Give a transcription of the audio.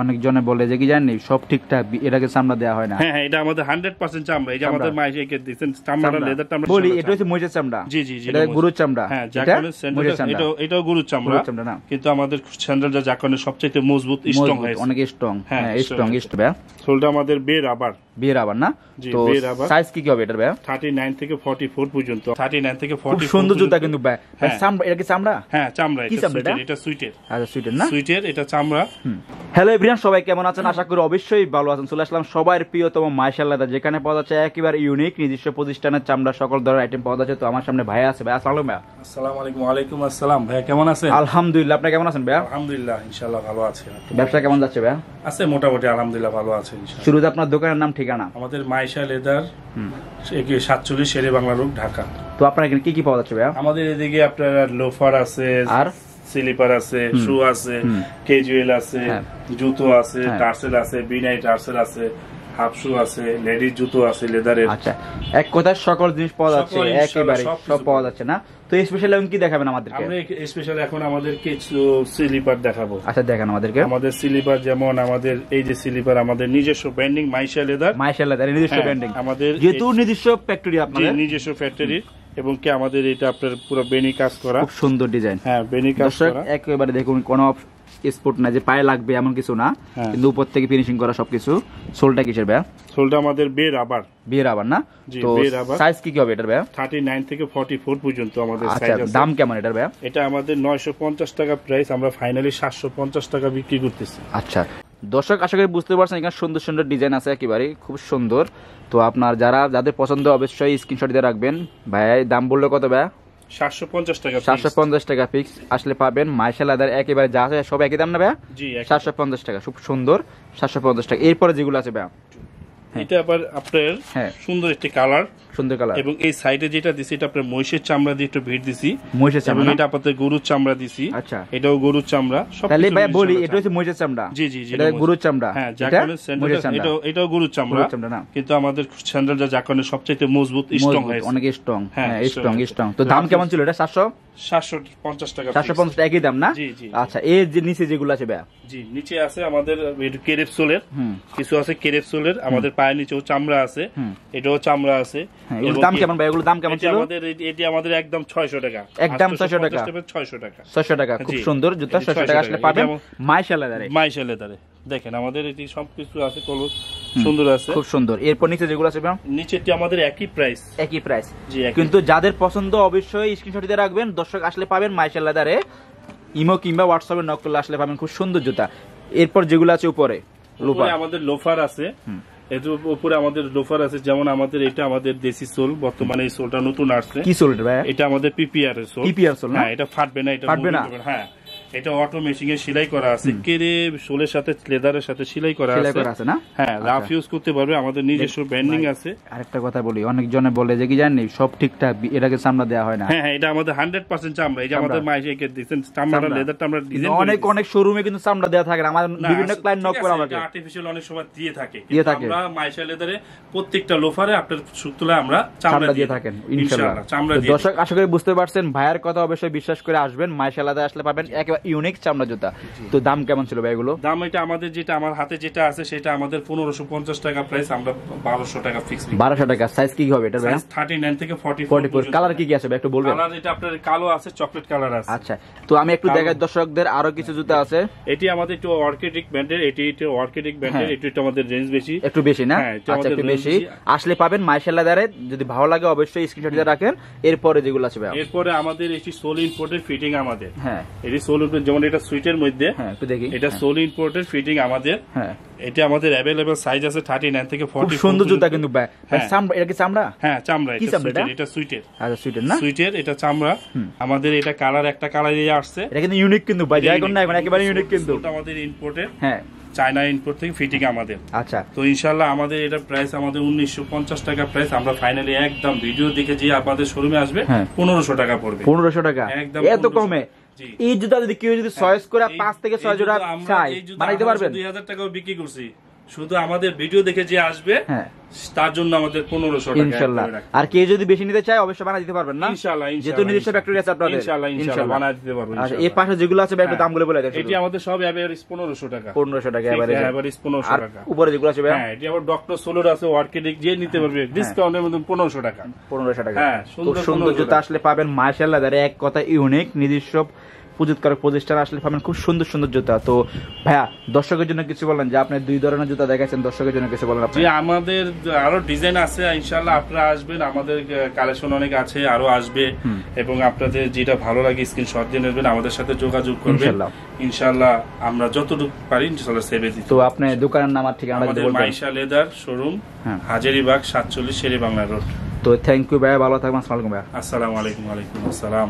অনেকজনে বলে যে কি জানেন সব ঠিকঠাক এটাকে চামড়া দেওয়া হয় না। হ্যাঁ হ্যাঁ, এটা আমাদের 100% চামড়া। এই যে আমাদের মাইকে দিবেন চামড়াটা, লেদারটা আমরা বলি এটা হচ্ছে মহিষের চামড়া। জি জি জি, এটা গরুর চামড়া। হ্যাঁ, জাকানের স্যান্ডেলটা এটাও গরুর চামড়া না, কিন্তু আমাদের স্যান্ডেলটা জাকানের সবচেয়ে মজবুত, স্ট্রং হয়, অনেক স্ট্রং। হ্যাঁ, স্ট্রং সোলটা আমাদের বের আবার না। তো সাইজ কি হবে এটার ভাই? 39 থেকে 44 পর্যন্ত। 39 থেকে 44 সুন্দর জুতা কিন্তু ভাই। চামড়া, এটা কি চামড়া? হ্যাঁ, চামড়া। কি চামড়া এটা সুইটের। আচ্ছা, সুইটের না? সুইটের, এটা চামড়া। হ্যালো এভরিওয়ান, সবাই কেমন আছেন? আশা করি অবশ্যই ভালো আছেন। চলে আসলাম সবার প্রিয়তম মাইশাল লেদার, যেখানে পাওয়া যাচ্ছে একেবারে ইউনিক নিজস্ব প্রতিষ্ঠানের চামড়া সকল ধরনের আইটেম পাওয়া যাচ্ছে। তো আমার সামনে ভাই আছে। ভাই আসসালামু আলাইকুম। আসসালামু আলাইকুম। ওয়ালাইকুম আসসালাম। ভাই কেমন আছেন? আলহামদুলিল্লাহ, আপনি কেমন আছেন ভাই? আলহামদুলিল্লাহ, ইনশাআল্লাহ ভালো আছি। ব্যবসা কেমন যাচ্ছে ভাই? আছে মোটামুটি, আলহামদুলিল্লাহ ভালো আছে ইনশাআল্লাহ। শুরুতে আপনার দোকানের নাম, ঠিকানা? আমাদের মাইশাল লেদার, 47 শেরে বাংলা রোড, ঢাকা। তো আপনার এখানে কি কি পাওয়া যাচ্ছে ভাই? আমাদের এদিকে আপনার লোফার আছে, আর স্লিপার আছে, শু আছে, ক্যাজুয়াল আছে, জুতো আছে, টার্সেল আছে, বিনাই টার্সেল আছে, হাফ শু আছে, লেডিস জুতো আছে লেদারের। আচ্ছা, এক কথায় সকল জিনিস পাওয়া যাচ্ছে, একেবারে সব পাওয়া যাচ্ছে না? তো স্পেশাল এখন কি দেখাবেন আমাদেরকে? আমরা স্পেশাল এখন আমাদের কিছু স্লিপার দেখাবো। আচ্ছা, দেখান আমাদেরকে। আমাদের স্লিপার, যেমন আমাদের এই যে স্লিপার, আমাদের নিজস্ব ব্র্যান্ডিং মাইশাল লেদার। মাইশাল লেদার নিজস্ব ব্র্যান্ডিং, আমাদের যেহেতু নিজস্ব ফ্যাক্টরি আপনাদের। নিজস্ব ফ্যাক্টরি, এবং কি আমাদের এটা আপনার পুরো বেনি কাজ করা, খুব সুন্দর ডিজাইন। হ্যাঁ, বেনি কাজ করা একেবারে দেখুন, কোনো স্পট না যে পায়ে লাগবে এমন কিছু না, কিন্তু উপর থেকে ফিনিশিং করা সবকিছু। সোলটা কিসের ভাই? সোলটা আমাদের বের আবার না। তো সাইজ কি হবে এটার ভাই? 39 থেকে 44 পর্যন্ত আমাদের সাইজ আছে। দাম কেমন এটার ভাই? এটা আমাদের 950 টাকা প্রাইস, আমরা ফাইনালি 750 টাকা বিক্রি করতেছি। আচ্ছা দর্শক, আশা করি বুঝতে পারছেন, এখানে সুন্দর সুন্দর ডিজাইন আছে, একেবারে খুব সুন্দর। তো আপনার যাদের পছন্দ অবশ্যই স্ক্রিনশট দিয়ে রাখবেন। ভাই দাম বললে কত ভাই? 750 টাকা। 750 টাকা ফিক্স। আসলে পাবেন মাইশাল লেদার, একেবারে যা আছে সব একই দাম না ভাই? জি, 750 টাকা, খুব সুন্দর। 750 টাকা। এরপরে যেগুলো আছে ভাই, এটা আবার আপনার সুন্দর একটি কালার, সুন্দর কালার। এবং এই সাইডে যেটা দিছি এটা আপনার মহিষের চামড়া দিয়ে একটু ভিড় দিছি, মহিষের চামড়া। এটা আপনাদের গরুর চামড়া দিছি। আচ্ছা, এটাও গরুর চামড়া। তাহলে ভাই বলি এটা হচ্ছে মহিষের চামড়া। জি জি জি, এটা গরুর চামড়া। হ্যাঁ, জাকানের স্যান্ডেলটা এটাও গরুর চামড়া না, কিন্তু আমাদের স্যান্ডেলটা জাকানের সবচেয়ে মজবুত, স্ট্রং হয়, অনেক স্ট্রং। হ্যাঁ, স্ট্রং। তো দাম কেমন ছিল এটা? 750 টাকা। 750 একই দাম না? জি জি। আচ্ছা, এর যে নিচে যেগুলো আছে ভাই? জি, নিচে আছে আমাদের কেরেপ সোলের, কিছু আছে কেরেপ সোলের, আমাদের পায়ের নিচেও চামড়া আছে, এটাও চামড়া আছে। এগুলোর দাম কেমন ভাই? এগুলোর দাম কেমন ছিল? এটি আমাদের একদম 600 টাকা। একদম 600 টাকা। 600 টাকা। খুব সুন্দর জুতা, 600 টাকা আসলে পাবেন মাইশাল লেদারে। মাইশাল লেদারে দেখেন আমাদের এটি সবকিছু আছে, কলর সুন্দর আছে, খুব সুন্দর। এরপর নিচে যেগুলো আছে ভাই? নিচেটি আমাদের একই প্রাইস। জি, কিন্তু যাদের পছন্দ অবশ্যই স্ক্রিনশট দিয়ে রাখবেন। দর্শক আসলে পাবেন মাইশাল লেদারে, ইমো কিংবা হোয়াটসঅ্যাপে নক করলে আসলে পাবেন খুব সুন্দর জুতা। এরপর যেগুলো আছে উপরে আমাদের লোফার আছে, এর উপরে আমাদের লোফার আছে, যেমন আমাদের এটা আমাদের দেশি সোল, বর্তমানে এই সোলটা নতুন আসছে। কি সোল ভাই? এটা আমাদের পিপিআর এর সোল। হ্যাঁ, এটা ফাটবে না, এটা ফাটবে না। হ্যাঁ, এটা অটো মেশিং এ সেলাই করা আছে, কেরে সোলের সাথে লেদারের সাথে সেলাই করা আছে না? হ্যাঁ, রাফ ইউজ করতে পারবে, আমাদের নিজস্ব ব্র্যান্ডিং আছে। আরেকটা কথা বলি, অনেকজনে বলে যে কি জানেন সব ঠিকঠাক এটাকে চামড়া দেওয়া হয় না। হ্যাঁ হ্যাঁ, এটা আমাদের 100% চামড়া। এই যে আমাদের মাইকে দিচ্ছেন চামড়া, লেদারটা আমরা ডিজাইন অনেক শোরুমে কিন্তু চামড়া দেওয়া থাকে না। আমার বিভিন্ন ক্লায়েন্ট নক করে আমাকে, আর্টিফিশিয়াল অনেক সময় দিয়ে থাকে, আমরা মাইশাল লেদারে প্রত্যেকটা লোফারে আপনার সুতলে আমরা চামড়া দিয়ে থাকেন ইনশাআল্লাহ। চামড়া দিয়ে। দর্শক আশা করি বুঝতে পারছেন, ভাইয়ের কথা অবশ্যই বিশ্বাস করে আসবেন। মাইশাল লেদারে আসলে পাবেন একেবারে ইউনিক চামড়া জুতা। তো দাম কেমন ছিল ভাই এগুলো? দাম এটা আমাদের যেটা আমার হাতে যেটা আছে সেটা আমাদের 1550 টাকা প্রাইস, আমরা 1200 টাকা ফিক্স। 1200 টাকা। সাইজ কি হবে এটা ভাই? 39 থেকে 44। কালার কি কি আছে ভাই একটু বলবেন? কালার এটা আপনার কালো আছে, চকলেট কালার আছে। আচ্ছা, তো আমি একটু দেখাই দর্শকদের, আরো কিছু জুতা আছে। এটি আমাদের একটু অর্কিডিক ব্র্যান্ডের, এটি অর্কিডিক ব্র্যান্ডের, এটি আমাদের রেঞ্জ বেশি, একটু বেশি না? আচ্ছা, একটু বেশি। আসলে পাবেন মাইশাল লেদারে, যদি ভালো লাগে অবশ্যই স্ক্রিনশট দিয়ে রাখেন। এরপরে যেগুলো আছে ভাই? এরপরে আমাদের এটি সোল ইম্পোর্টেড ফিটিং আমাদের। হ্যাঁ, এটি সোল ইম্পোর্ট, যেমন এটা সুইটের মধ্যে, একটু দেখি, এটা সোল ইম্পোর্টেড ফিটিং আমাদের। হ্যাঁ, এটা আমাদের अवेलेबल সাইজ আছে 39 থেকে 40। সুন্দর জুতা কিন্তু ভাই। চামড়া, এটা কি চামড়া? হ্যাঁ, চামড়া। এটা সুইটের। আচ্ছা, সুইটের না? সুইটের, এটা চামড়া। আমাদের এটা কালার একটা কালার দিয়ে আসছে, এটা কিন্তু ইউনিক কিন্তু ভাই, যাই কোন না এখন একেবারে ইউনিক কিন্তু। এটা আমাদের ইম্পোর্টেড, হ্যাঁ, চায়না ইম্পোর্ট থেকে ফিটিং আমাদের। আচ্ছা, তো ইনশাআল্লাহ আমাদের এটা প্রাইস আমাদের 1950 টাকা প্রাইস, আমরা ফাইনালি একদম ভিডিও দেখে যে আপনাদের শোরুমে আসবে 1500 টাকা পড়বে। 1500 টাকা একদম, এত কমে? এই জুতা যদি কেউ যদি চয়েস করে 5 থেকে 6 জোড়া চাই বানাইতে পারবেন? 2000 টাকাও বিক্রি করছি। শুধু আমাদের ভিডিও দেখে যে আসবে হ্যাঁ তার জন্য আমাদের 1500 টাকা ইনশাআল্লাহ। আর কেউ যদি বেশি নিতে চায় অবশ্যই বানাই দিতে পারবেন না? ইনশাআল্লাহ যেহেতু নিজস্ব ফ্যাক্টরি আছে আপনাদের। ইনশাআল্লাহ বানাই দিতে পারবো। আচ্ছা এই পাশে যেগুলো আছে ভাই একটু দামগুলো বলে দেন। এটি আমাদের সব এভারেজ 1500 টাকা। 1500 টাকা এভারেজ। এভারেজ 1500 টাকা। উপরে যেগুলো আছে ভাই? হ্যাঁ এটি আবার ডক্টর সোলোর আছে, অর্কিডিক যে নিতে পারবে ডিসকাউন্টের মধ্যে 1500 টাকা। 1500 টাকা। হ্যাঁ খুব সুন্দর জুতা আসলে পাবেন মাশাআল্লাহ। এক কথা ইউনিক নিজস্ব প্রযুক্তিকারক প্রতিষ্ঠান আসলে পাবেন খুব সুন্দর সুন্দর জুতা। তো ভাইয়া দর্শকের জন্য কিছু বলেন, যে আপনি দুই ধরনের জুতা দেখাচ্ছেন, দর্শকের জন্য কিছু বলেন আপনি। যে আমাদের আরো ডিজাইন আছে, ইনশাআল্লাহ আপনারা আসবেন, আমাদের কালেকশন অনেক আছে, আরো আসবে, এবং আপনাদের যেটা ভালো লাগে স্ক্রিনশট দিয়ে নেবেন, আমাদের সাথে যোগাযোগ করবেন। ইনশাআল্লাহ আমরা যতটুকু পারি ইনশাআল্লাহ সেভে দিই। তো আপনি দোকানের নাম আর ঠিকানা আমাদের মাইশা লেদার শোরুম, হাজারীবাগ 47 শেরে বাংলা রোড। তো থ্যাংক ইউ ভাইয়া, ভালো থাকবেন। আসসালামু আলাইকুম ভাইয়া। আসসালামু আলাইকুম। ওয়ালাইকুম আসসালাম।